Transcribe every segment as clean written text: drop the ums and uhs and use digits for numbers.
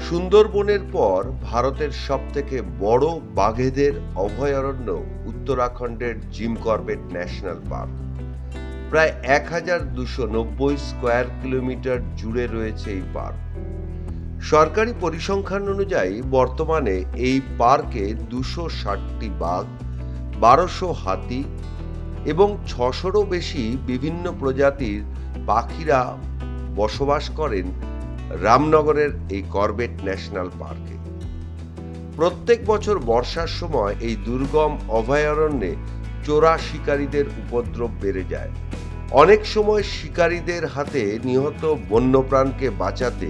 সুন্দরবনের পর ভারতের সবথেকে বড় বাঘেদের অভয়ারণ্য উত্তরাখণ্ডের জিম করবেট ন্যাশনাল পার্ক। প্রায় 1290 স্কয়ার কিলোমিটার জুড়ে রয়েছে এই পার্ক। সরকারি পরিসংখ্যান অনুযায়ী বর্তমানে এই পার্কে 260টি বাঘ, 1200 হাতি এবং 600রও বেশি বিভিন্ন প্রজাতির পাখিরা বসবাস করেন রামনগরের এই করবেট ন্যাশনাল পার্কে। প্রত্যেক বছর বর্ষার সময় এই দুর্গম অভয়ারণ্যে চোরা শিকারীদের উপদ্রব বেড়ে যায়। অনেক সময় শিকারীদের হাতে নিহত বন্যপ্রাণকে বাঁচাতে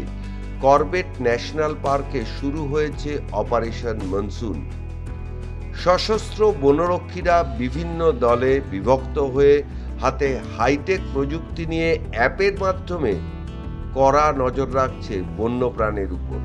করবেট ন্যাশনাল পার্কে শুরু হয়েছে অপারেশন মনসুন। সশস্ত্র বনরক্ষীরা বিভিন্ন দলে বিভক্ত হয়ে হাতে হাইটেক প্রযুক্তি নিয়ে অ্যাপের মাধ্যমে কড়া নজর রাখছে বন্যপ্রাণের উপর।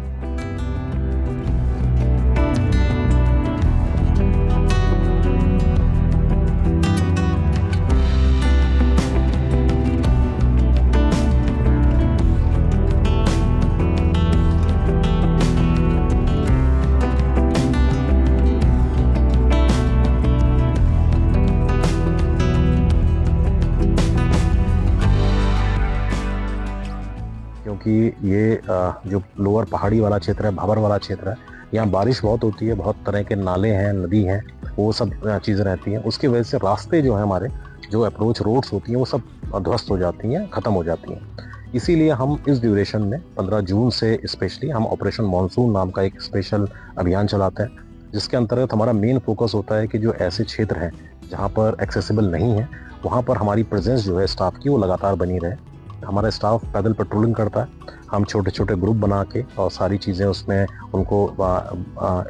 क्योंकि ये जो लोअर पहाड़ी वाला क्षेत्र है, भाबर वाला क्षेत्र है, यहाँ बारिश बहुत होती है, बहुत तरह के नाले हैं, नदी हैं, वो सब चीज़ें रहती हैं। उसकी वजह से रास्ते जो है हमारे जो अप्रोच रोड्स होती हैं वो सब ध्वस्त हो जाती हैं, ख़त्म हो जाती हैं। इसीलिए हम इस ड्यूरेशन में 15 जून से स्पेशली हम ऑपरेशन मानसून नाम का एक स्पेशल अभियान चलाते हैं, जिसके अंतर्गत हमारा मेन फोकस होता है कि जो ऐसे क्षेत्र हैं जहाँ पर एक्सेसिबल नहीं है वहाँ पर हमारी प्रेजेंस जो है स्टाफ की वो लगातार बनी रहे। हमारा स्टाफ पैदल पेट्रोलिंग करता है। हम छोटे छोटे ग्रुप बना के और सारी चीज़ें उसमें उनको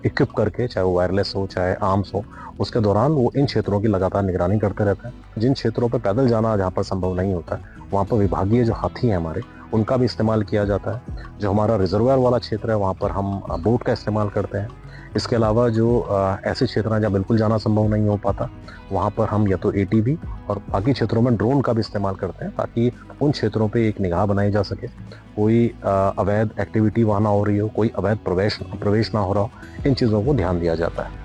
इक्विप करके, चाहे वो वायरलेस हो चाहे आर्म्स हो, उसके दौरान वो इन क्षेत्रों की लगातार निगरानी करते रहते हैं। जिन क्षेत्रों पर पैदल जाना जहाँ पर संभव नहीं होता है वहाँ पर विभागीय जो हाथी हैं हमारे, उनका भी इस्तेमाल किया जाता है। जो हमारा रिजर्वायर वाला क्षेत्र है वहाँ पर हम बोट का इस्तेमाल करते हैं। इसके अलावा जो ऐसे क्षेत्र हैं जहाँ बिल्कुल जाना संभव नहीं हो पाता वहाँ पर हम या तो ATV और बाकी क्षेत्रों में ड्रोन का भी इस्तेमाल करते हैं, ताकि उन क्षेत्रों पे एक निगाह बनाई जा सके, कोई अवैध एक्टिविटी वहाँ ना हो रही हो, कोई अवैध प्रवेश ना हो रहा हो, इन चीज़ों को ध्यान दिया जाता है।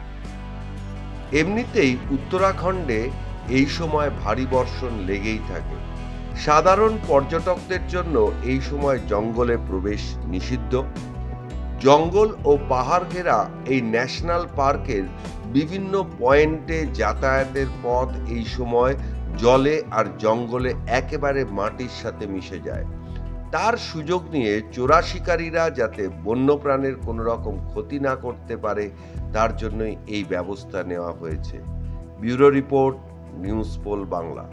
এমনিতেই উত্তরাখণ্ডে এই সময় ভারী বর্ষণ লেগেই থাকে। সাধারণ পর্যটকদের জন্য এই সময় জঙ্গলে প্রবেশ নিষিদ্ধ। জঙ্গল ও পাহাড় ঘেরা এই ন্যাশনাল পার্কের বিভিন্ন পয়েন্টে যাতায়াতের পথ এই সময় জলে আর জঙ্গলে একেবারে মাটির সাথে মিশে যায়। তার সুযোগ নিয়ে চোরা শিকারীরা যাতে বন্যপ্রাণের কোনো রকম ক্ষতি না করতে পারে তার জন্যই এই ব্যবস্থা নেওয়া হয়েছে। Bureau report, news pole Bangla.